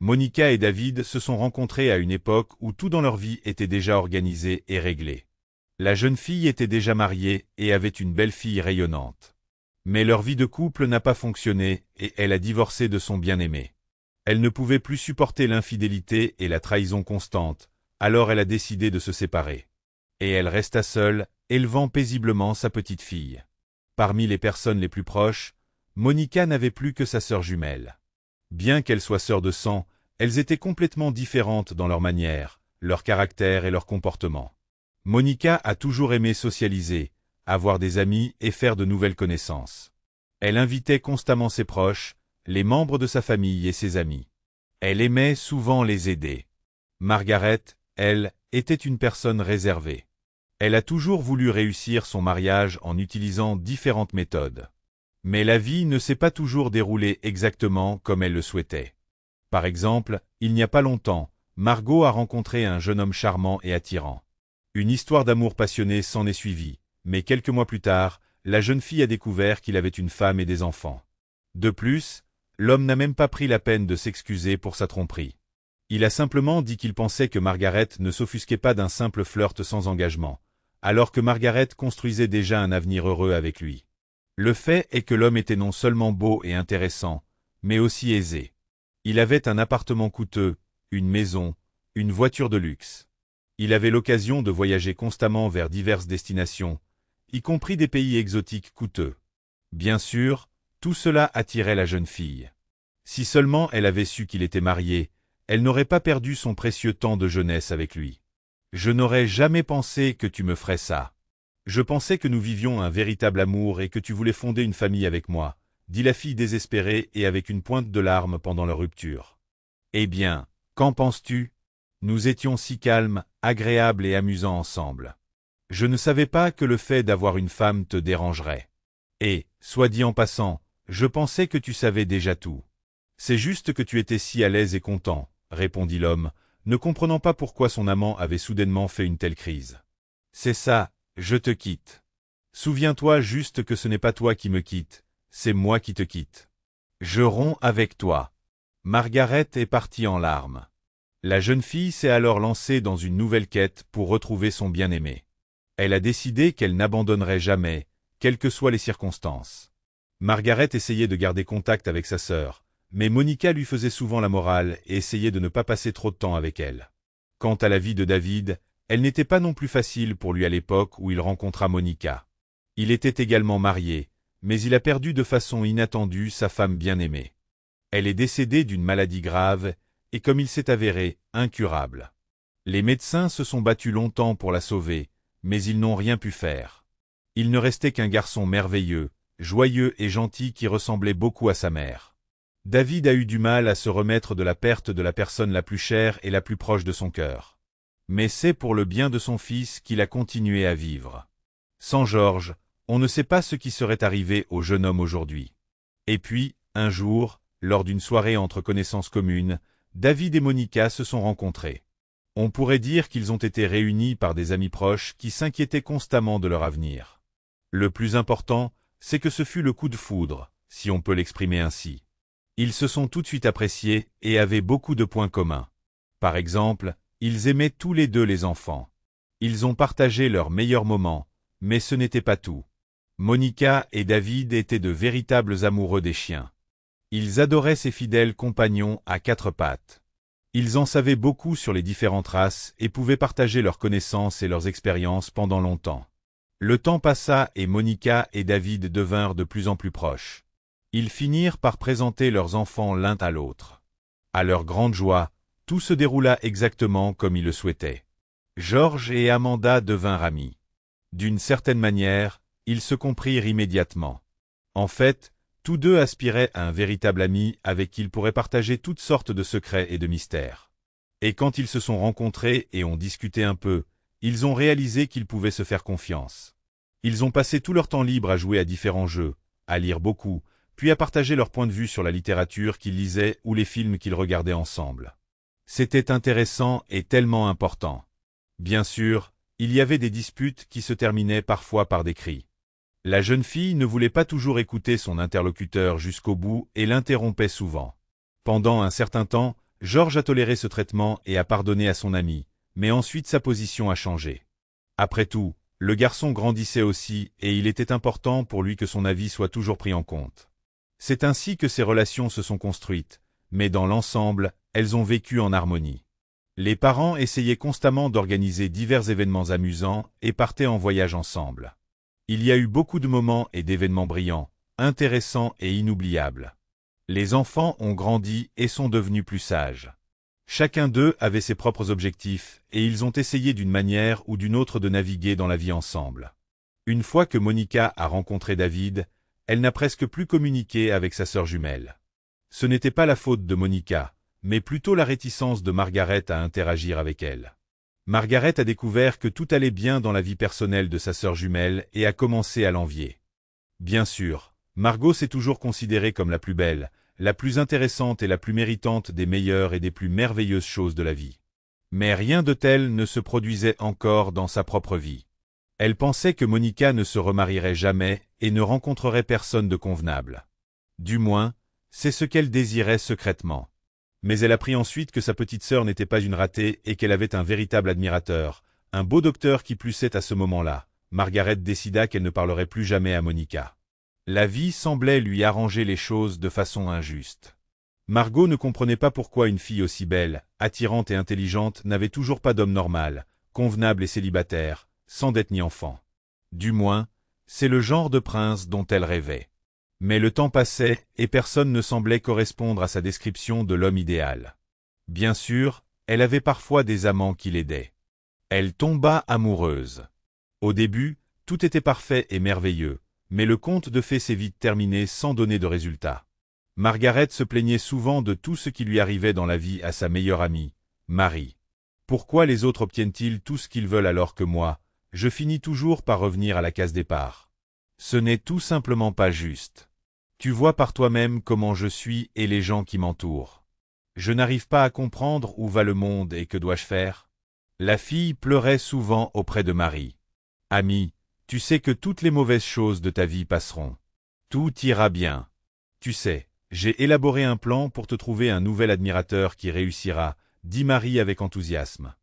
Monica et David se sont rencontrés à une époque où tout dans leur vie était déjà organisé et réglé. La jeune fille était déjà mariée et avait une belle-fille rayonnante. Mais leur vie de couple n'a pas fonctionné et elle a divorcé de son bien-aimé. Elle ne pouvait plus supporter l'infidélité et la trahison constante, alors elle a décidé de se séparer. Et elle resta seule, élevant paisiblement sa petite fille. Parmi les personnes les plus proches, Monica n'avait plus que sa sœur jumelle. Bien qu'elles soient sœurs de sang, elles étaient complètement différentes dans leur manière, leur caractère et leur comportement. Monica a toujours aimé socialiser, avoir des amis et faire de nouvelles connaissances. Elle invitait constamment ses proches, les membres de sa famille et ses amis. Elle aimait souvent les aider. Margaret, elle, était une personne réservée. Elle a toujours voulu réussir son mariage en utilisant différentes méthodes. Mais la vie ne s'est pas toujours déroulée exactement comme elle le souhaitait. Par exemple, il n'y a pas longtemps, Margot a rencontré un jeune homme charmant et attirant. Une histoire d'amour passionné s'en est suivie, mais quelques mois plus tard, la jeune fille a découvert qu'il avait une femme et des enfants. De plus, l'homme n'a même pas pris la peine de s'excuser pour sa tromperie. Il a simplement dit qu'il pensait que Margaret ne s'offusquait pas d'un simple flirt sans engagement, alors que Margaret construisait déjà un avenir heureux avec lui. Le fait est que l'homme était non seulement beau et intéressant, mais aussi aisé. Il avait un appartement coûteux, une maison, une voiture de luxe. Il avait l'occasion de voyager constamment vers diverses destinations, y compris des pays exotiques coûteux. Bien sûr, tout cela attirait la jeune fille. Si seulement elle avait su qu'il était marié, elle n'aurait pas perdu son précieux temps de jeunesse avec lui. « Je n'aurais jamais pensé que tu me ferais ça. Je pensais que nous vivions un véritable amour et que tu voulais fonder une famille avec moi, » dit la fille désespérée et avec une pointe de larmes pendant leur rupture. « Eh bien, qu'en penses-tu? Nous étions si calmes, agréables et amusants ensemble. Je ne savais pas que le fait d'avoir une femme te dérangerait. Et, soit dit en passant, je pensais que tu savais déjà tout. C'est juste que tu étais si à l'aise et content, » répondit l'homme, ne comprenant pas pourquoi son amant avait soudainement fait une telle crise. « C'est ça, je te quitte. Souviens-toi juste que ce n'est pas toi qui me quittes, c'est moi qui te quitte. Je romps avec toi. » Margaret est partie en larmes. La jeune fille s'est alors lancée dans une nouvelle quête pour retrouver son bien-aimé. Elle a décidé qu'elle n'abandonnerait jamais, quelles que soient les circonstances. Margaret essayait de garder contact avec sa sœur, mais Monica lui faisait souvent la morale et essayait de ne pas passer trop de temps avec elle. Quant à la vie de David, elle n'était pas non plus facile pour lui à l'époque où il rencontra Monica. Il était également marié, mais il a perdu de façon inattendue sa femme bien-aimée. Elle est décédée d'une maladie grave et, comme il s'est avéré, incurable. Les médecins se sont battus longtemps pour la sauver, mais ils n'ont rien pu faire. Il ne restait qu'un garçon merveilleux, joyeux et gentil qui ressemblait beaucoup à sa mère. David a eu du mal à se remettre de la perte de la personne la plus chère et la plus proche de son cœur. Mais c'est pour le bien de son fils qu'il a continué à vivre. Sans Georges, on ne sait pas ce qui serait arrivé au jeune homme aujourd'hui. Et puis, un jour, lors d'une soirée entre connaissances communes, David et Monica se sont rencontrés. On pourrait dire qu'ils ont été réunis par des amis proches qui s'inquiétaient constamment de leur avenir. Le plus important, c'est que ce fut le coup de foudre, si on peut l'exprimer ainsi. Ils se sont tout de suite appréciés et avaient beaucoup de points communs. Par exemple, ils aimaient tous les deux les enfants. Ils ont partagé leurs meilleurs moments, mais ce n'était pas tout. Monica et David étaient de véritables amoureux des chiens. Ils adoraient ces fidèles compagnons à quatre pattes. Ils en savaient beaucoup sur les différentes races et pouvaient partager leurs connaissances et leurs expériences pendant longtemps. Le temps passa et Monica et David devinrent de plus en plus proches. Ils finirent par présenter leurs enfants l'un à l'autre. À leur grande joie, tout se déroula exactement comme ils le souhaitaient. Georges et Amanda devinrent amis. D'une certaine manière, ils se comprirent immédiatement. En fait, tous deux aspiraient à un véritable ami avec qui ils pourraient partager toutes sortes de secrets et de mystères. Et quand ils se sont rencontrés et ont discuté un peu, ils ont réalisé qu'ils pouvaient se faire confiance. Ils ont passé tout leur temps libre à jouer à différents jeux, à lire beaucoup, puis à partager leur point de vue sur la littérature qu'ils lisaient ou les films qu'ils regardaient ensemble. C'était intéressant et tellement important. Bien sûr, il y avait des disputes qui se terminaient parfois par des cris. La jeune fille ne voulait pas toujours écouter son interlocuteur jusqu'au bout et l'interrompait souvent. Pendant un certain temps, Georges a toléré ce traitement et a pardonné à son ami, mais ensuite sa position a changé. Après tout, le garçon grandissait aussi et il était important pour lui que son avis soit toujours pris en compte. C'est ainsi que ces relations se sont construites, mais dans l'ensemble, elles ont vécu en harmonie. Les parents essayaient constamment d'organiser divers événements amusants et partaient en voyage ensemble. Il y a eu beaucoup de moments et d'événements brillants, intéressants et inoubliables. Les enfants ont grandi et sont devenus plus sages. Chacun d'eux avait ses propres objectifs et ils ont essayé d'une manière ou d'une autre de naviguer dans la vie ensemble. Une fois que Monica a rencontré David, elle n'a presque plus communiqué avec sa sœur jumelle. Ce n'était pas la faute de Monica, mais plutôt la réticence de Margaret à interagir avec elle. Margaret a découvert que tout allait bien dans la vie personnelle de sa sœur jumelle et a commencé à l'envier. Bien sûr, Margot s'est toujours considérée comme la plus belle, la plus intéressante et la plus méritante des meilleures et des plus merveilleuses choses de la vie. Mais rien de tel ne se produisait encore dans sa propre vie. Elle pensait que Monica ne se remarierait jamais et ne rencontrerait personne de convenable. Du moins, c'est ce qu'elle désirait secrètement. Mais elle apprit ensuite que sa petite sœur n'était pas une ratée et qu'elle avait un véritable admirateur, un beau docteur qui plussait à ce moment-là. Margaret décida qu'elle ne parlerait plus jamais à Monica. La vie semblait lui arranger les choses de façon injuste. Margot ne comprenait pas pourquoi une fille aussi belle, attirante et intelligente n'avait toujours pas d'homme normal, convenable et célibataire, sans dette ni enfant. Du moins, c'est le genre de prince dont elle rêvait. Mais le temps passait et personne ne semblait correspondre à sa description de l'homme idéal. Bien sûr, elle avait parfois des amants qui l'aidaient. Elle tomba amoureuse. Au début, tout était parfait et merveilleux, mais le conte de fées s'est vite terminé sans donner de résultat. Margaret se plaignait souvent de tout ce qui lui arrivait dans la vie à sa meilleure amie, Marie. Pourquoi les autres obtiennent-ils tout ce qu'ils veulent alors que moi, je finis toujours par revenir à la case départ? Ce n'est tout simplement pas juste. Tu vois par toi-même comment je suis et les gens qui m'entourent. Je n'arrive pas à comprendre où va le monde et que dois-je faire? La fille pleurait souvent auprès de Marie. Ami, tu sais que toutes les mauvaises choses de ta vie passeront. Tout ira bien. Tu sais, j'ai élaboré un plan pour te trouver un nouvel admirateur qui réussira, dit Marie avec enthousiasme.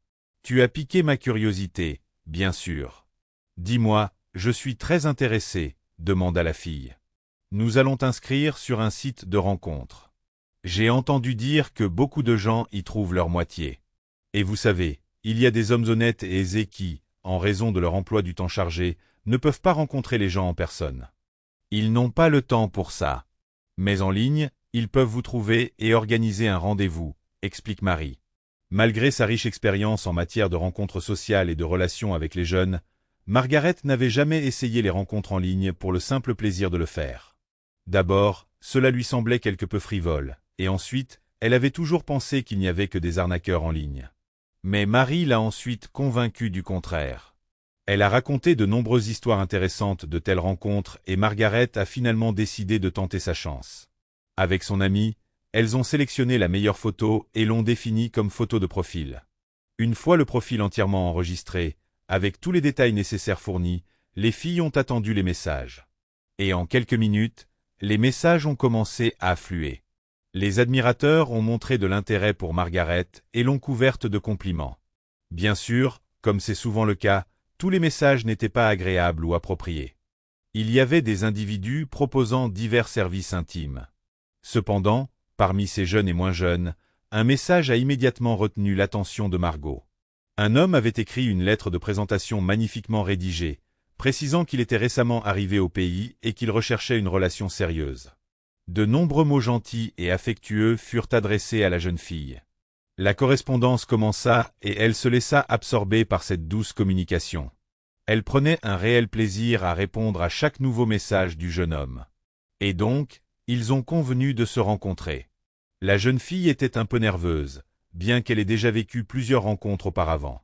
Tu as piqué ma curiosité, bien sûr. Dis-moi, je suis très intéressé, demanda la fille. Nous allons t'inscrire sur un site de rencontre. J'ai entendu dire que beaucoup de gens y trouvent leur moitié. Et vous savez, il y a des hommes honnêtes et aisés qui, en raison de leur emploi du temps chargé, ne peuvent pas rencontrer les gens en personne. Ils n'ont pas le temps pour ça. Mais en ligne, ils peuvent vous trouver et organiser un rendez-vous, explique Marie. Malgré sa riche expérience en matière de rencontres sociales et de relations avec les jeunes, Margaret n'avait jamais essayé les rencontres en ligne pour le simple plaisir de le faire. D'abord, cela lui semblait quelque peu frivole, et ensuite, elle avait toujours pensé qu'il n'y avait que des arnaqueurs en ligne. Mais Marie l'a ensuite convaincue du contraire. Elle a raconté de nombreuses histoires intéressantes de telles rencontres et Margaret a finalement décidé de tenter sa chance. Avec son amie, elles ont sélectionné la meilleure photo et l'ont définie comme photo de profil. Une fois le profil entièrement enregistré, avec tous les détails nécessaires fournis, les filles ont attendu les messages. Et en quelques minutes, les messages ont commencé à affluer. Les admirateurs ont montré de l'intérêt pour Margaret et l'ont couverte de compliments. Bien sûr, comme c'est souvent le cas, tous les messages n'étaient pas agréables ou appropriés. Il y avait des individus proposant divers services intimes. Cependant, parmi ces jeunes et moins jeunes, un message a immédiatement retenu l'attention de Margot. Un homme avait écrit une lettre de présentation magnifiquement rédigée, précisant qu'il était récemment arrivé au pays et qu'il recherchait une relation sérieuse. De nombreux mots gentils et affectueux furent adressés à la jeune fille. La correspondance commença et elle se laissa absorber par cette douce communication. Elle prenait un réel plaisir à répondre à chaque nouveau message du jeune homme. Et donc, ils ont convenu de se rencontrer. La jeune fille était un peu nerveuse, bien qu'elle ait déjà vécu plusieurs rencontres auparavant.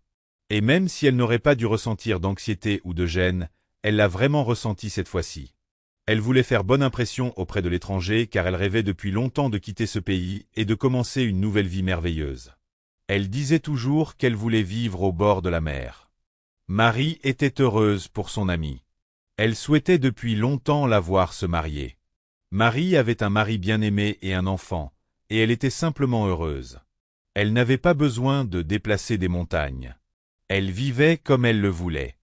Et même si elle n'aurait pas dû ressentir d'anxiété ou de gêne, elle l'a vraiment ressenti cette fois-ci. Elle voulait faire bonne impression auprès de l'étranger car elle rêvait depuis longtemps de quitter ce pays et de commencer une nouvelle vie merveilleuse. Elle disait toujours qu'elle voulait vivre au bord de la mer. Marie était heureuse pour son amie. Elle souhaitait depuis longtemps la voir se marier. Marie avait un mari bien-aimé et un enfant, et elle était simplement heureuse. Elle n'avait pas besoin de déplacer des montagnes. Elle vivait comme elle le voulait.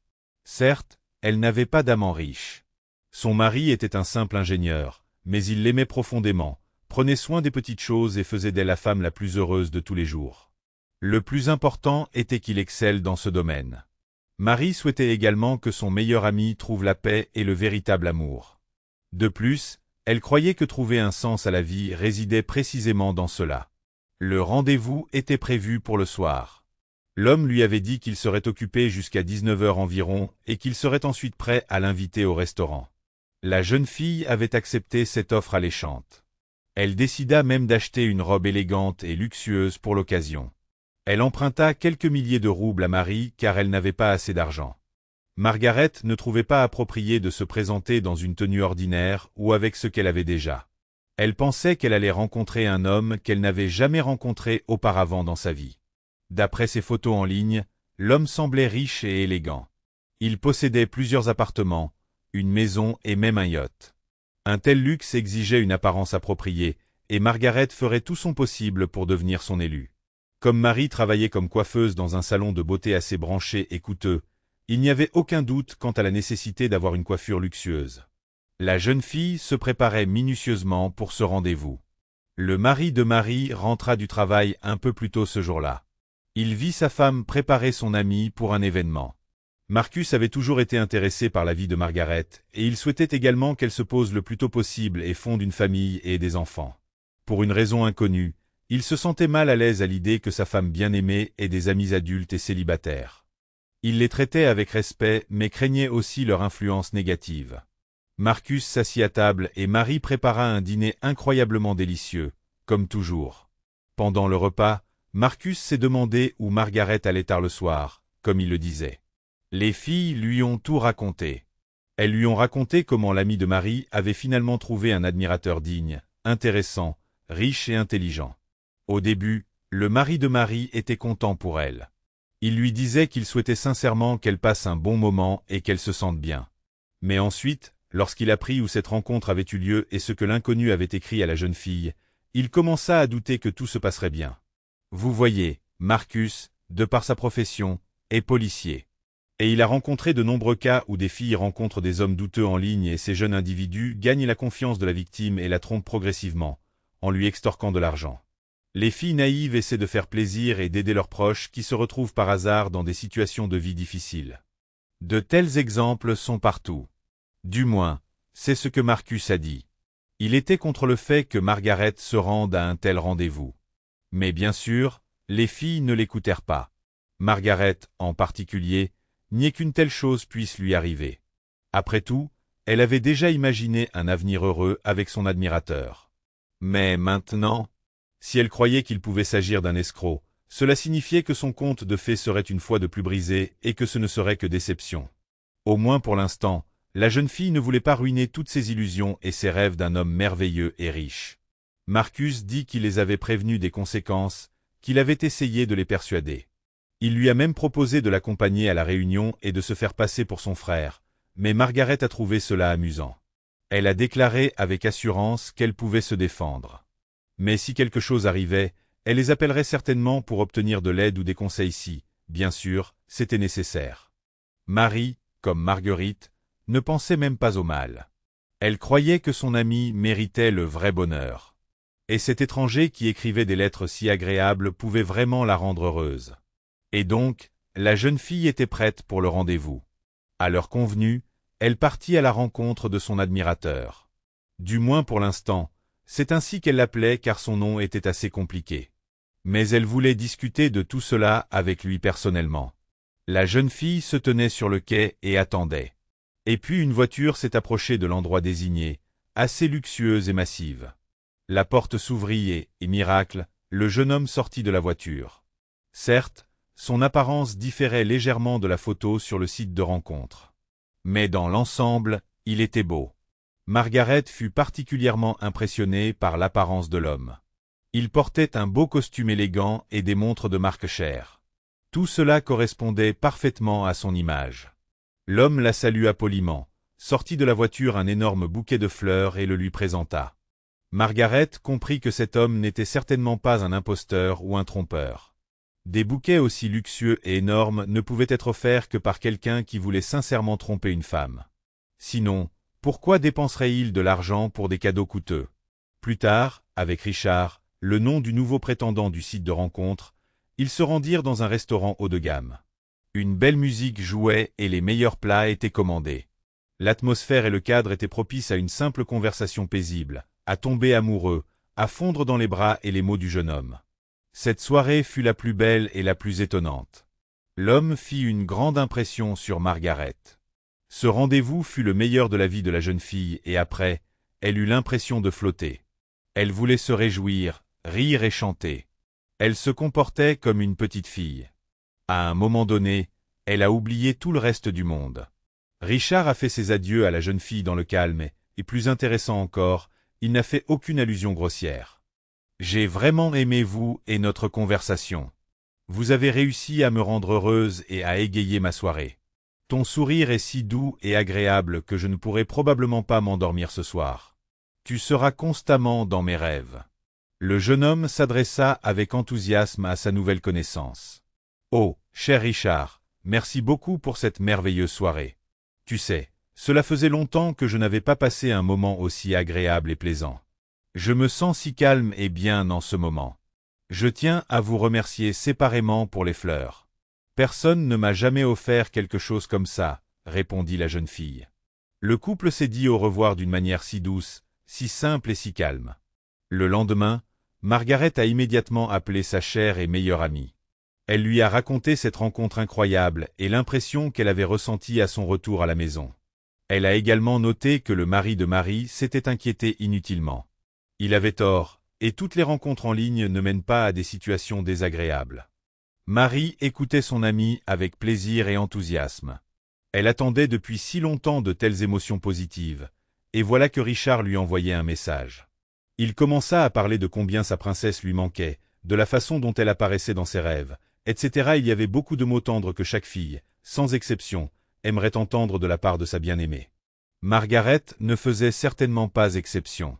Certes, elle n'avait pas d'amant riche. Son mari était un simple ingénieur, mais il l'aimait profondément, prenait soin des petites choses et faisait d'elle la femme la plus heureuse de tous les jours. Le plus important était qu'il excelle dans ce domaine. Marie souhaitait également que son meilleur ami trouve la paix et le véritable amour. De plus, elle croyait que trouver un sens à la vie résidait précisément dans cela. Le rendez-vous était prévu pour le soir. L'homme lui avait dit qu'il serait occupé jusqu'à 19 heures environ et qu'il serait ensuite prêt à l'inviter au restaurant. La jeune fille avait accepté cette offre alléchante. Elle décida même d'acheter une robe élégante et luxueuse pour l'occasion. Elle emprunta quelques milliers de roubles à Marie car elle n'avait pas assez d'argent. Margaret ne trouvait pas approprié de se présenter dans une tenue ordinaire ou avec ce qu'elle avait déjà. Elle pensait qu'elle allait rencontrer un homme qu'elle n'avait jamais rencontré auparavant dans sa vie. D'après ses photos en ligne, l'homme semblait riche et élégant. Il possédait plusieurs appartements, une maison et même un yacht. Un tel luxe exigeait une apparence appropriée, et Margaret ferait tout son possible pour devenir son élu. Comme Marie travaillait comme coiffeuse dans un salon de beauté assez branché et coûteux, il n'y avait aucun doute quant à la nécessité d'avoir une coiffure luxueuse. La jeune fille se préparait minutieusement pour ce rendez-vous. Le mari de Marie rentra du travail un peu plus tôt ce jour-là. Il vit sa femme préparer son ami pour un événement. Marcus avait toujours été intéressé par la vie de Margaret, et il souhaitait également qu'elle se pose le plus tôt possible et fonde une famille et des enfants. Pour une raison inconnue, il se sentait mal à l'aise à l'idée que sa femme bien-aimée ait des amis adultes et célibataires. Il les traitait avec respect, mais craignait aussi leur influence négative. Marcus s'assit à table et Marie prépara un dîner incroyablement délicieux, comme toujours. Pendant le repas, Marcus s'est demandé où Margaret allait tard le soir, comme il le disait. Les filles lui ont tout raconté. Elles lui ont raconté comment l'ami de Marie avait finalement trouvé un admirateur digne, intéressant, riche et intelligent. Au début, le mari de Marie était content pour elle. Il lui disait qu'il souhaitait sincèrement qu'elle passe un bon moment et qu'elle se sente bien. Mais ensuite, lorsqu'il apprit où cette rencontre avait eu lieu et ce que l'inconnu avait écrit à la jeune fille, il commença à douter que tout se passerait bien. Vous voyez, Marcus, de par sa profession, est policier. Et il a rencontré de nombreux cas où des filles rencontrent des hommes douteux en ligne et ces jeunes individus gagnent la confiance de la victime et la trompent progressivement, en lui extorquant de l'argent. Les filles naïves essaient de faire plaisir et d'aider leurs proches qui se retrouvent par hasard dans des situations de vie difficiles. De tels exemples sont partout. Du moins, c'est ce que Marcus a dit. Il était contre le fait que Margaret se rende à un tel rendez-vous. Mais bien sûr, les filles ne l'écoutèrent pas. Margaret, en particulier, niait qu'une telle chose puisse lui arriver. Après tout, elle avait déjà imaginé un avenir heureux avec son admirateur. Mais maintenant, si elle croyait qu'il pouvait s'agir d'un escroc, cela signifiait que son conte de fées serait une fois de plus brisé et que ce ne serait que déception. Au moins pour l'instant, la jeune fille ne voulait pas ruiner toutes ses illusions et ses rêves d'un homme merveilleux et riche. Marcus dit qu'il les avait prévenus des conséquences, qu'il avait essayé de les persuader. Il lui a même proposé de l'accompagner à la réunion et de se faire passer pour son frère, mais Margaret a trouvé cela amusant. Elle a déclaré avec assurance qu'elle pouvait se défendre. Mais si quelque chose arrivait, elle les appellerait certainement pour obtenir de l'aide ou des conseils si, bien sûr, c'était nécessaire. Marie, comme Marguerite, ne pensait même pas au mal. Elle croyait que son ami méritait le vrai bonheur. Et cet étranger qui écrivait des lettres si agréables pouvait vraiment la rendre heureuse. Et donc, la jeune fille était prête pour le rendez-vous. À l'heure convenue, elle partit à la rencontre de son admirateur. Du moins pour l'instant, c'est ainsi qu'elle l'appelait car son nom était assez compliqué. Mais elle voulait discuter de tout cela avec lui personnellement. La jeune fille se tenait sur le quai et attendait. Et puis une voiture s'est approchée de l'endroit désigné, assez luxueuse et massive. La porte s'ouvrit et, miracle, le jeune homme sortit de la voiture. Certes, son apparence différait légèrement de la photo sur le site de rencontre. Mais dans l'ensemble, il était beau. Margaret fut particulièrement impressionnée par l'apparence de l'homme. Il portait un beau costume élégant et des montres de marque chère. Tout cela correspondait parfaitement à son image. L'homme la salua poliment, sortit de la voiture un énorme bouquet de fleurs et le lui présenta. Margaret comprit que cet homme n'était certainement pas un imposteur ou un trompeur. Des bouquets aussi luxueux et énormes ne pouvaient être offerts que par quelqu'un qui voulait sincèrement tromper une femme. Sinon, pourquoi dépenserait-il de l'argent pour des cadeaux coûteux? Plus tard, avec Richard, le nom du nouveau prétendant du site de rencontre, ils se rendirent dans un restaurant haut de gamme. Une belle musique jouait et les meilleurs plats étaient commandés. L'atmosphère et le cadre étaient propices à une simple conversation paisible, à tomber amoureux, à fondre dans les bras et les mots du jeune homme. Cette soirée fut la plus belle et la plus étonnante. L'homme fit une grande impression sur Margaret. Ce rendez-vous fut le meilleur de la vie de la jeune fille et après, elle eut l'impression de flotter. Elle voulait se réjouir, rire et chanter. Elle se comportait comme une petite fille. À un moment donné, elle a oublié tout le reste du monde. Richard a fait ses adieux à la jeune fille dans le calme et plus intéressant encore, il n'a fait aucune allusion grossière. J'ai vraiment aimé vous et notre conversation. Vous avez réussi à me rendre heureuse et à égayer ma soirée. Ton sourire est si doux et agréable que je ne pourrai probablement pas m'endormir ce soir. Tu seras constamment dans mes rêves. Le jeune homme s'adressa avec enthousiasme à sa nouvelle connaissance. Oh, cher Richard, merci beaucoup pour cette merveilleuse soirée. Tu sais, cela faisait longtemps que je n'avais pas passé un moment aussi agréable et plaisant. Je me sens si calme et bien en ce moment. Je tiens à vous remercier séparément pour les fleurs. Personne ne m'a jamais offert quelque chose comme ça, répondit la jeune fille. Le couple s'est dit au revoir d'une manière si douce, si simple et si calme. Le lendemain, Margaret a immédiatement appelé sa chère et meilleure amie. Elle lui a raconté cette rencontre incroyable et l'impression qu'elle avait ressentie à son retour à la maison. Elle a également noté que le mari de Marie s'était inquiété inutilement. Il avait tort, et toutes les rencontres en ligne ne mènent pas à des situations désagréables. Marie écoutait son amie avec plaisir et enthousiasme. Elle attendait depuis si longtemps de telles émotions positives, et voilà que Richard lui envoyait un message. Il commença à parler de combien sa princesse lui manquait, de la façon dont elle apparaissait dans ses rêves, etc. Il y avait beaucoup de mots tendres que chaque fille, sans exception, aimerait entendre de la part de sa bien-aimée. Margaret ne faisait certainement pas exception.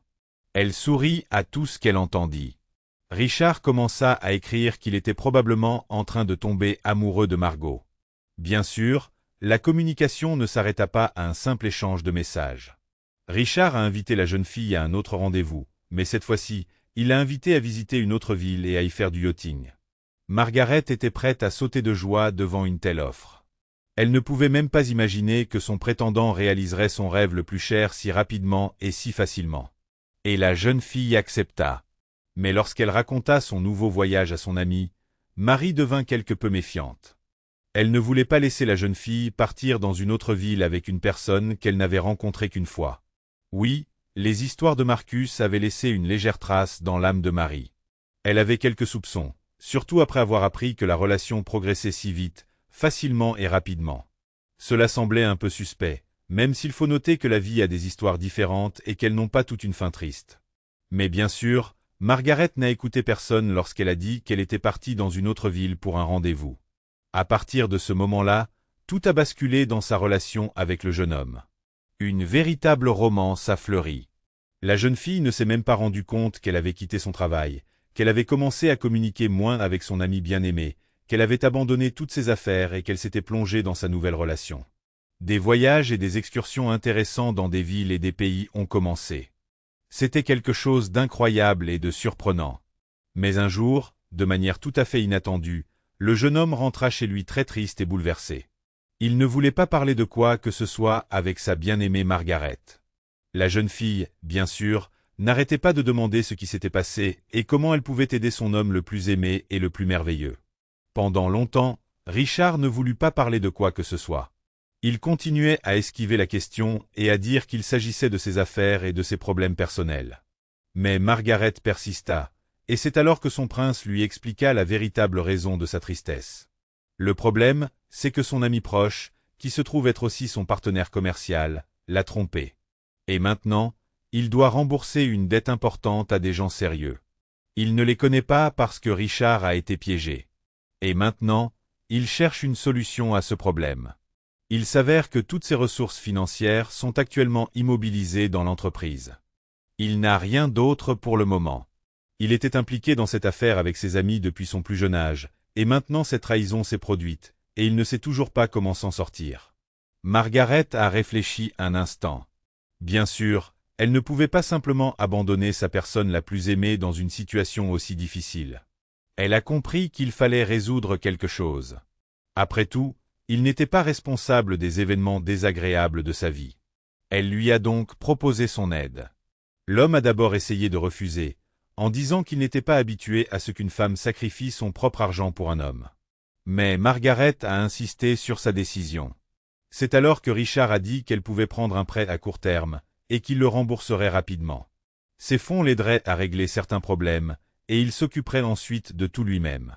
Elle sourit à tout ce qu'elle entendit. Richard commença à écrire qu'il était probablement en train de tomber amoureux de Margot. Bien sûr, la communication ne s'arrêta pas à un simple échange de messages. Richard a invité la jeune fille à un autre rendez-vous, mais cette fois-ci, il l'a invitée à visiter une autre ville et à y faire du yachting. Margaret était prête à sauter de joie devant une telle offre. Elle ne pouvait même pas imaginer que son prétendant réaliserait son rêve le plus cher si rapidement et si facilement. Et la jeune fille accepta. Mais lorsqu'elle raconta son nouveau voyage à son amie, Marie devint quelque peu méfiante. Elle ne voulait pas laisser la jeune fille partir dans une autre ville avec une personne qu'elle n'avait rencontrée qu'une fois. Oui, les histoires de Marcus avaient laissé une légère trace dans l'âme de Marie. Elle avait quelques soupçons, surtout après avoir appris que la relation progressait si vite, facilement et rapidement. Cela semblait un peu suspect, même s'il faut noter que la vie a des histoires différentes et qu'elles n'ont pas toute une fin triste. Mais bien sûr, Margaret n'a écouté personne lorsqu'elle a dit qu'elle était partie dans une autre ville pour un rendez-vous. À partir de ce moment-là, tout a basculé dans sa relation avec le jeune homme. Une véritable romance a fleuri. La jeune fille ne s'est même pas rendue compte qu'elle avait quitté son travail, qu'elle avait commencé à communiquer moins avec son ami bien-aimé, qu'elle avait abandonné toutes ses affaires et qu'elle s'était plongée dans sa nouvelle relation. Des voyages et des excursions intéressants dans des villes et des pays ont commencé. C'était quelque chose d'incroyable et de surprenant. Mais un jour, de manière tout à fait inattendue, le jeune homme rentra chez lui très triste et bouleversé. Il ne voulait pas parler de quoi que ce soit avec sa bien-aimée Margaret. La jeune fille, bien sûr, n'arrêtait pas de demander ce qui s'était passé et comment elle pouvait aider son homme le plus aimé et le plus merveilleux. Pendant longtemps, Richard ne voulut pas parler de quoi que ce soit. Il continuait à esquiver la question et à dire qu'il s'agissait de ses affaires et de ses problèmes personnels. Mais Margaret persista, et c'est alors que son prince lui expliqua la véritable raison de sa tristesse. Le problème, c'est que son ami proche, qui se trouve être aussi son partenaire commercial, l'a trompé. Et maintenant, il doit rembourser une dette importante à des gens sérieux. Il ne les connaît pas parce que Richard a été piégé. Et maintenant, il cherche une solution à ce problème. Il s'avère que toutes ses ressources financières sont actuellement immobilisées dans l'entreprise. Il n'a rien d'autre pour le moment. Il était impliqué dans cette affaire avec ses amis depuis son plus jeune âge, et maintenant cette trahison s'est produite, et il ne sait toujours pas comment s'en sortir. Margaret a réfléchi un instant. Bien sûr, elle ne pouvait pas simplement abandonner sa personne la plus aimée dans une situation aussi difficile. Elle a compris qu'il fallait résoudre quelque chose. Après tout, il n'était pas responsable des événements désagréables de sa vie. Elle lui a donc proposé son aide. L'homme a d'abord essayé de refuser, en disant qu'il n'était pas habitué à ce qu'une femme sacrifie son propre argent pour un homme. Mais Margaret a insisté sur sa décision. C'est alors que Richard a dit qu'elle pouvait prendre un prêt à court terme, et qu'il le rembourserait rapidement. Ces fonds l'aideraient à régler certains problèmes, et il s'occuperait ensuite de tout lui-même.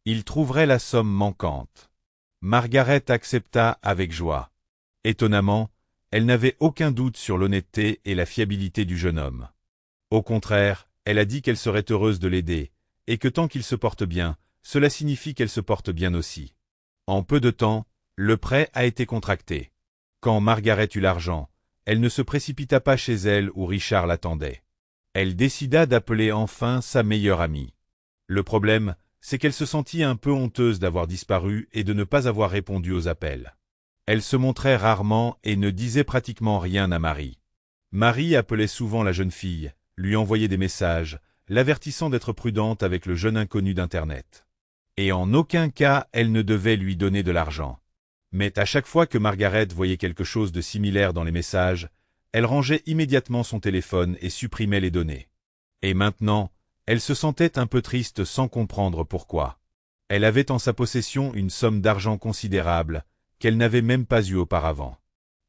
Il trouverait la somme manquante. Margaret accepta avec joie. Étonnamment, elle n'avait aucun doute sur l'honnêteté et la fiabilité du jeune homme. Au contraire, elle a dit qu'elle serait heureuse de l'aider, et que tant qu'il se porte bien, cela signifie qu'elle se porte bien aussi. En peu de temps, le prêt a été contracté. Quand Margaret eut l'argent, elle ne se précipita pas chez elle où Richard l'attendait. Elle décida d'appeler enfin sa meilleure amie. Le problème, c'est qu'elle se sentit un peu honteuse d'avoir disparu et de ne pas avoir répondu aux appels. Elle se montrait rarement et ne disait pratiquement rien à Marie. Marie appelait souvent la jeune fille, lui envoyait des messages, l'avertissant d'être prudente avec le jeune inconnu d'Internet. Et en aucun cas elle ne devait lui donner de l'argent. Mais à chaque fois que Margaret voyait quelque chose de similaire dans les messages, elle rangeait immédiatement son téléphone et supprimait les données. Et maintenant, elle se sentait un peu triste sans comprendre pourquoi. Elle avait en sa possession une somme d'argent considérable, qu'elle n'avait même pas eue auparavant.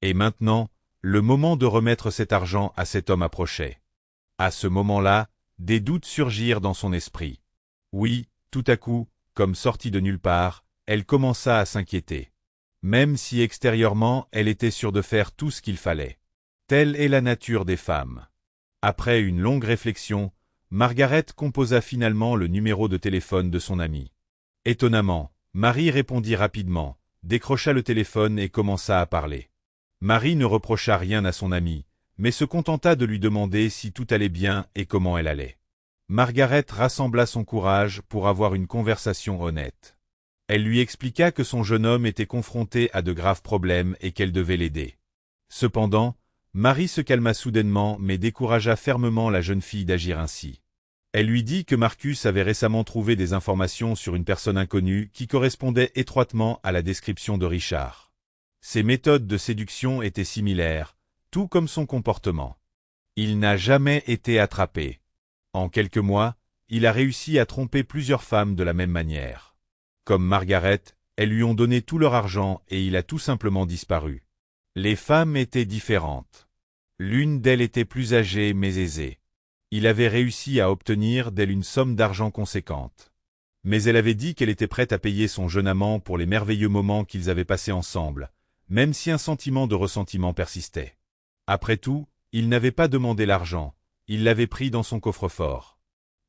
Et maintenant, le moment de remettre cet argent à cet homme approchait. À ce moment-là, des doutes surgirent dans son esprit. Oui, tout à coup, comme sortie de nulle part, elle commença à s'inquiéter. Même si extérieurement elle était sûre de faire tout ce qu'il fallait. Telle est la nature des femmes. Après une longue réflexion, Margaret composa finalement le numéro de téléphone de son amie. Étonnamment, Marie répondit rapidement, décrocha le téléphone et commença à parler. Marie ne reprocha rien à son amie, mais se contenta de lui demander si tout allait bien et comment elle allait. Margaret rassembla son courage pour avoir une conversation honnête. Elle lui expliqua que son jeune homme était confronté à de graves problèmes et qu'elle devait l'aider. Cependant, Marie se calma soudainement mais découragea fermement la jeune fille d'agir ainsi. Elle lui dit que Marcus avait récemment trouvé des informations sur une personne inconnue qui correspondait étroitement à la description de Richard. Ses méthodes de séduction étaient similaires, tout comme son comportement. Il n'a jamais été attrapé. En quelques mois, il a réussi à tromper plusieurs femmes de la même manière. Comme Margaret, elles lui ont donné tout leur argent et il a tout simplement disparu. Les femmes étaient différentes. L'une d'elles était plus âgée mais aisée. Il avait réussi à obtenir d'elle une somme d'argent conséquente. Mais elle avait dit qu'elle était prête à payer son jeune amant pour les merveilleux moments qu'ils avaient passés ensemble, même si un sentiment de ressentiment persistait. Après tout, il n'avait pas demandé l'argent, il l'avait pris dans son coffre-fort.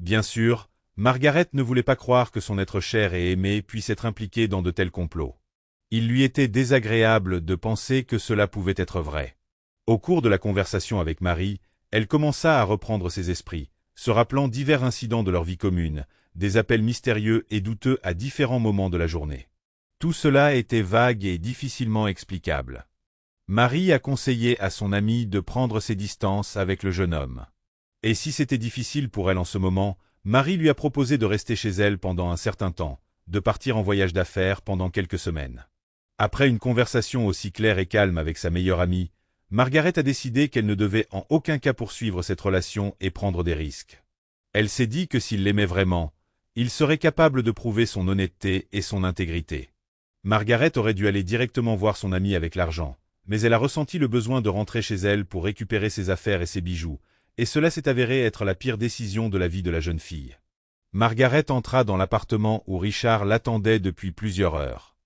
Bien sûr, Margaret ne voulait pas croire que son être cher et aimé puisse être impliqué dans de tels complots. Il lui était désagréable de penser que cela pouvait être vrai. Au cours de la conversation avec Marie, elle commença à reprendre ses esprits, se rappelant divers incidents de leur vie commune, des appels mystérieux et douteux à différents moments de la journée. Tout cela était vague et difficilement explicable. Marie a conseillé à son amie de prendre ses distances avec le jeune homme. Et si c'était difficile pour elle en ce moment, Marie lui a proposé de rester chez elle pendant un certain temps, de partir en voyage d'affaires pendant quelques semaines. Après une conversation aussi claire et calme avec sa meilleure amie, Margaret a décidé qu'elle ne devait en aucun cas poursuivre cette relation et prendre des risques. Elle s'est dit que s'il l'aimait vraiment, il serait capable de prouver son honnêteté et son intégrité. Margaret aurait dû aller directement voir son amie avec l'argent, mais elle a ressenti le besoin de rentrer chez elle pour récupérer ses affaires et ses bijoux, et cela s'est avéré être la pire décision de la vie de la jeune fille. Margaret entra dans l'appartement où Richard l'attendait depuis plusieurs heures.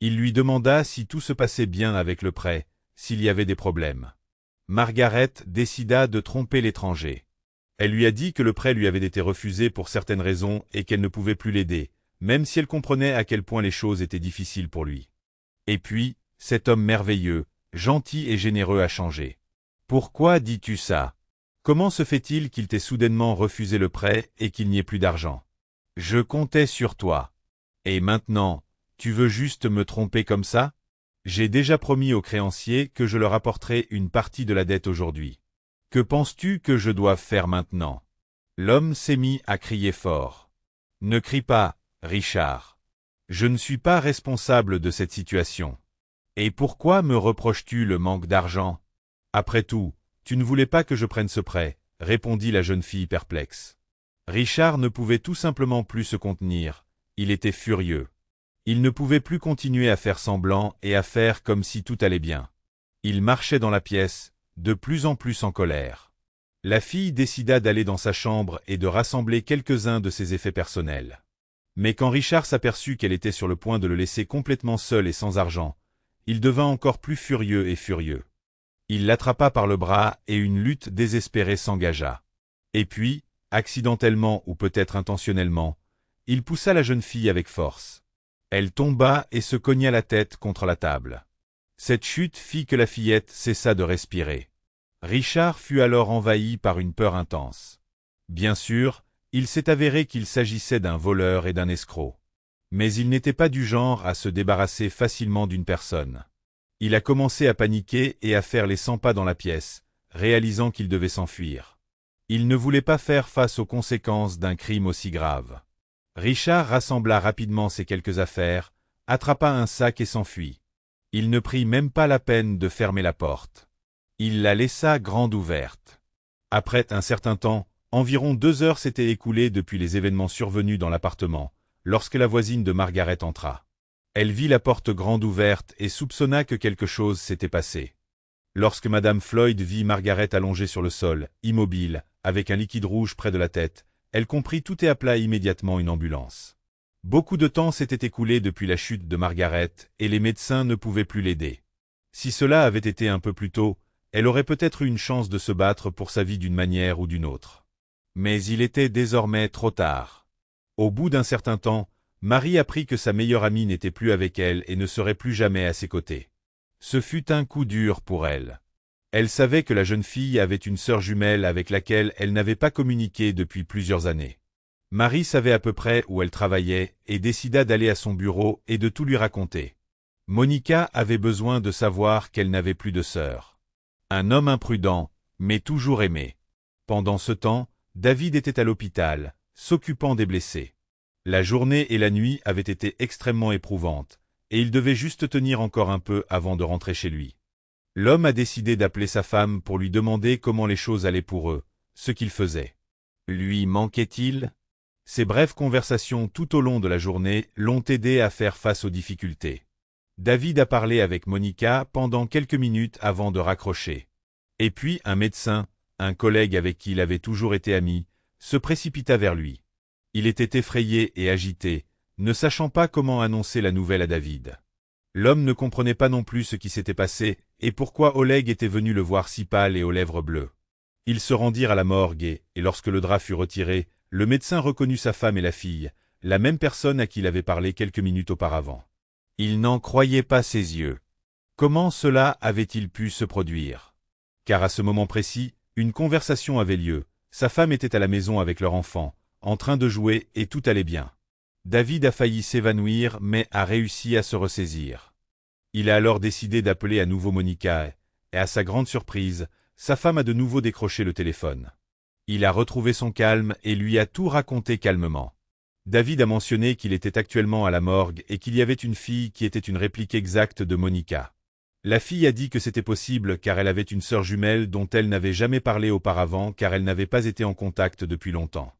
Il lui demanda si tout se passait bien avec le prêt, s'il y avait des problèmes. Margaret décida de tromper l'étranger. Elle lui a dit que le prêt lui avait été refusé pour certaines raisons et qu'elle ne pouvait plus l'aider, même si elle comprenait à quel point les choses étaient difficiles pour lui. Et puis, cet homme merveilleux, gentil et généreux a changé. « Pourquoi dis-tu ça » Comment se fait-il qu'il t'ait soudainement refusé le prêt et qu'il n'y ait plus d'argent? Je comptais sur toi. Et maintenant, tu veux juste me tromper comme ça? J'ai déjà promis aux créanciers que je leur apporterai une partie de la dette aujourd'hui. Que penses-tu que je dois faire maintenant? L'homme s'est mis à crier fort. Ne crie pas, Richard. Je ne suis pas responsable de cette situation. Et pourquoi me reproches-tu le manque d'argent? Après tout, tu ne voulais pas que je prenne ce prêt, répondit la jeune fille perplexe. Richard ne pouvait tout simplement plus se contenir, il était furieux. Il ne pouvait plus continuer à faire semblant et à faire comme si tout allait bien. Il marchait dans la pièce, de plus en plus en colère. La fille décida d'aller dans sa chambre et de rassembler quelques-uns de ses effets personnels. Mais quand Richard s'aperçut qu'elle était sur le point de le laisser complètement seul et sans argent, il devint encore plus furieux et furieux. Il l'attrapa par le bras et une lutte désespérée s'engagea. Et puis, accidentellement ou peut-être intentionnellement, il poussa la jeune fille avec force. Elle tomba et se cogna la tête contre la table. Cette chute fit que la fillette cessa de respirer. Richard fut alors envahi par une peur intense. Bien sûr, il s'est avéré qu'il s'agissait d'un voleur et d'un escroc. Mais il n'était pas du genre à se débarrasser facilement d'une personne. Il a commencé à paniquer et à faire les 100 pas dans la pièce, réalisant qu'il devait s'enfuir. Il ne voulait pas faire face aux conséquences d'un crime aussi grave. Richard rassembla rapidement ses quelques affaires, attrapa un sac et s'enfuit. Il ne prit même pas la peine de fermer la porte. Il la laissa grande ouverte. Après un certain temps, environ 2 heures s'étaient écoulées depuis les événements survenus dans l'appartement, lorsque la voisine de Margaret entra. Elle vit la porte grande ouverte et soupçonna que quelque chose s'était passé. Lorsque Madame Floyd vit Margaret allongée sur le sol, immobile, avec un liquide rouge près de la tête, elle comprit tout et appela immédiatement une ambulance. Beaucoup de temps s'était écoulé depuis la chute de Margaret et les médecins ne pouvaient plus l'aider. Si cela avait été un peu plus tôt, elle aurait peut-être eu une chance de se battre pour sa vie d'une manière ou d'une autre. Mais il était désormais trop tard. Au bout d'un certain temps, Marie apprit que sa meilleure amie n'était plus avec elle et ne serait plus jamais à ses côtés. Ce fut un coup dur pour elle. Elle savait que la jeune fille avait une sœur jumelle avec laquelle elle n'avait pas communiqué depuis plusieurs années. Marie savait à peu près où elle travaillait et décida d'aller à son bureau et de tout lui raconter. Monica avait besoin de savoir qu'elle n'avait plus de sœur. Un homme imprudent, mais toujours aimé. Pendant ce temps, David était à l'hôpital, s'occupant des blessés. La journée et la nuit avaient été extrêmement éprouvantes, et il devait juste tenir encore un peu avant de rentrer chez lui. L'homme a décidé d'appeler sa femme pour lui demander comment les choses allaient pour eux, ce qu'il faisait. Lui manquait-il? Ces brèves conversations tout au long de la journée l'ont aidé à faire face aux difficultés. David a parlé avec Monica pendant quelques minutes avant de raccrocher. Et puis un médecin, un collègue avec qui il avait toujours été ami, se précipita vers lui. Il était effrayé et agité, ne sachant pas comment annoncer la nouvelle à David. L'homme ne comprenait pas non plus ce qui s'était passé et pourquoi Oleg était venu le voir si pâle et aux lèvres bleues. Ils se rendirent à la morgue et lorsque le drap fut retiré, le médecin reconnut sa femme et la fille, la même personne à qui il avait parlé quelques minutes auparavant. Il n'en croyait pas ses yeux. Comment cela avait-il pu se produire? Car à ce moment précis, une conversation avait lieu, sa femme était à la maison avec leur enfant, en train de jouer et tout allait bien. David a failli s'évanouir mais a réussi à se ressaisir. Il a alors décidé d'appeler à nouveau Monica et à sa grande surprise, sa femme a de nouveau décroché le téléphone. Il a retrouvé son calme et lui a tout raconté calmement. David a mentionné qu'il était actuellement à la morgue et qu'il y avait une fille qui était une réplique exacte de Monica. La fille a dit que c'était possible car elle avait une sœur jumelle dont elle n'avait jamais parlé auparavant car elle n'avait pas été en contact depuis longtemps.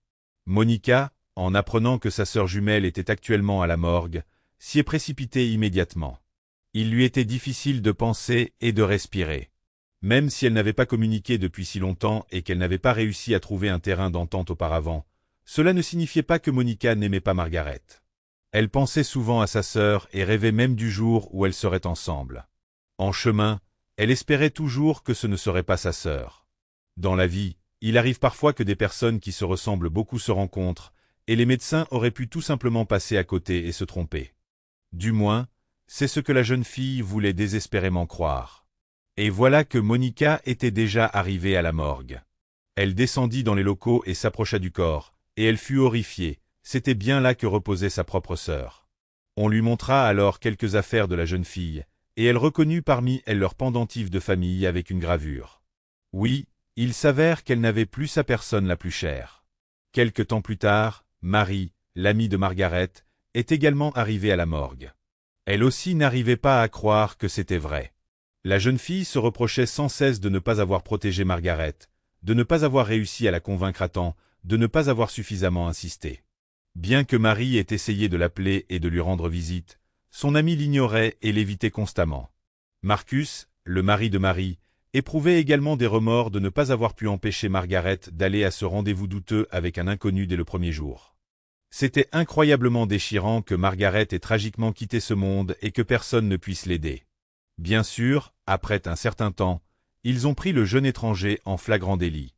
Monica, en apprenant que sa sœur jumelle était actuellement à la morgue, s'y est précipitée immédiatement. Il lui était difficile de penser et de respirer. Même si elle n'avait pas communiqué depuis si longtemps et qu'elle n'avait pas réussi à trouver un terrain d'entente auparavant, cela ne signifiait pas que Monica n'aimait pas Margaret. Elle pensait souvent à sa sœur et rêvait même du jour où elles seraient ensemble. En chemin, elle espérait toujours que ce ne serait pas sa sœur. Dans la vie, il arrive parfois que des personnes qui se ressemblent beaucoup se rencontrent, et les médecins auraient pu tout simplement passer à côté et se tromper. Du moins, c'est ce que la jeune fille voulait désespérément croire. Et voilà que Monica était déjà arrivée à la morgue. Elle descendit dans les locaux et s'approcha du corps, et elle fut horrifiée, c'était bien là que reposait sa propre sœur. On lui montra alors quelques affaires de la jeune fille, et elle reconnut parmi elles leur pendentif de famille avec une gravure. Oui, il s'avère qu'elle n'avait plus sa personne la plus chère. Quelque temps plus tard, Marie, l'amie de Margaret, est également arrivée à la morgue. Elle aussi n'arrivait pas à croire que c'était vrai. La jeune fille se reprochait sans cesse de ne pas avoir protégé Margaret, de ne pas avoir réussi à la convaincre à temps, de ne pas avoir suffisamment insisté. Bien que Marie ait essayé de l'appeler et de lui rendre visite, son amie l'ignorait et l'évitait constamment. Marcus, le mari de Marie, éprouvait également des remords de ne pas avoir pu empêcher Margaret d'aller à ce rendez-vous douteux avec un inconnu dès le premier jour. C'était incroyablement déchirant que Margaret ait tragiquement quitté ce monde et que personne ne puisse l'aider. Bien sûr, après un certain temps, ils ont pris le jeune étranger en flagrant délit.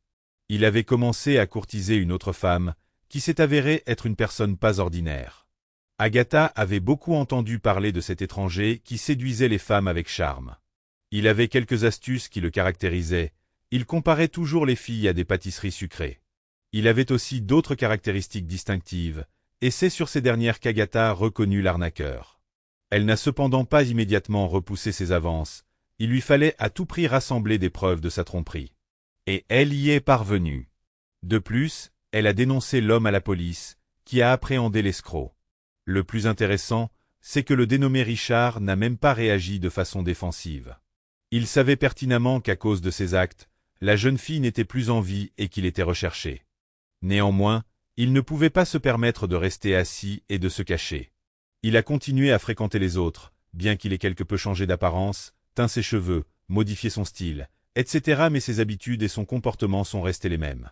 Il avait commencé à courtiser une autre femme, qui s'est avérée être une personne pas ordinaire. Agatha avait beaucoup entendu parler de cet étranger qui séduisait les femmes avec charme. Il avait quelques astuces qui le caractérisaient, il comparait toujours les filles à des pâtisseries sucrées. Il avait aussi d'autres caractéristiques distinctives, et c'est sur ces dernières qu'Agatha reconnut l'arnaqueur. Elle n'a cependant pas immédiatement repoussé ses avances, il lui fallait à tout prix rassembler des preuves de sa tromperie. Et elle y est parvenue. De plus, elle a dénoncé l'homme à la police, qui a appréhendé l'escroc. Le plus intéressant, c'est que le dénommé Richard n'a même pas réagi de façon défensive. Il savait pertinemment qu'à cause de ses actes, la jeune fille n'était plus en vie et qu'il était recherché. Néanmoins, il ne pouvait pas se permettre de rester assis et de se cacher. Il a continué à fréquenter les autres, bien qu'il ait quelque peu changé d'apparence, teint ses cheveux, modifié son style, etc. mais ses habitudes et son comportement sont restés les mêmes.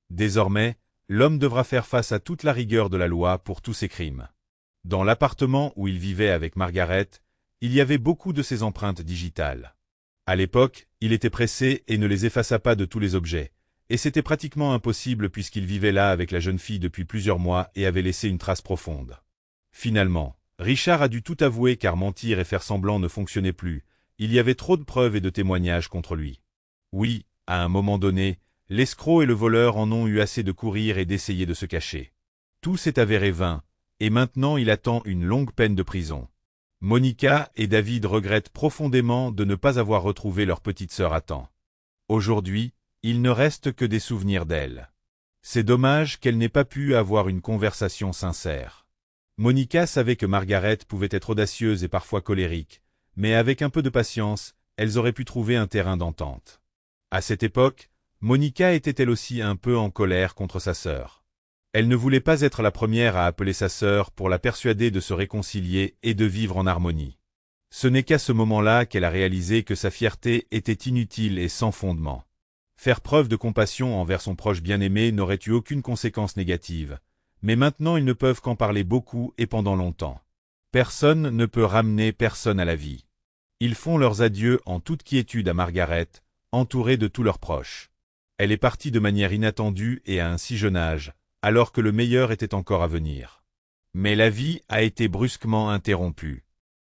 Désormais, l'homme devra faire face à toute la rigueur de la loi pour tous ses crimes. Dans l'appartement où il vivait avec Margaret, il y avait beaucoup de ses empreintes digitales. À l'époque, il était pressé et ne les effaça pas de tous les objets, et c'était pratiquement impossible puisqu'il vivait là avec la jeune fille depuis plusieurs mois et avait laissé une trace profonde. Finalement, Richard a dû tout avouer car mentir et faire semblant ne fonctionnait plus, il y avait trop de preuves et de témoignages contre lui. Oui, à un moment donné, l'escroc et le voleur en ont eu assez de courir et d'essayer de se cacher. Tout s'est avéré vain, et maintenant il attend une longue peine de prison. Monica et David regrettent profondément de ne pas avoir retrouvé leur petite sœur à temps. Aujourd'hui, il ne reste que des souvenirs d'elle. C'est dommage qu'elle n'ait pas pu avoir une conversation sincère. Monica savait que Margaret pouvait être audacieuse et parfois colérique, mais avec un peu de patience, elles auraient pu trouver un terrain d'entente. À cette époque, Monica était elle aussi un peu en colère contre sa sœur. Elle ne voulait pas être la première à appeler sa sœur pour la persuader de se réconcilier et de vivre en harmonie. Ce n'est qu'à ce moment-là qu'elle a réalisé que sa fierté était inutile et sans fondement. Faire preuve de compassion envers son proche bien-aimé n'aurait eu aucune conséquence négative, mais maintenant ils ne peuvent qu'en parler beaucoup et pendant longtemps. Personne ne peut ramener personne à la vie. Ils font leurs adieux en toute quiétude à Margaret, entourée de tous leurs proches. Elle est partie de manière inattendue et à un si jeune âge, alors que le meilleur était encore à venir. Mais la vie a été brusquement interrompue.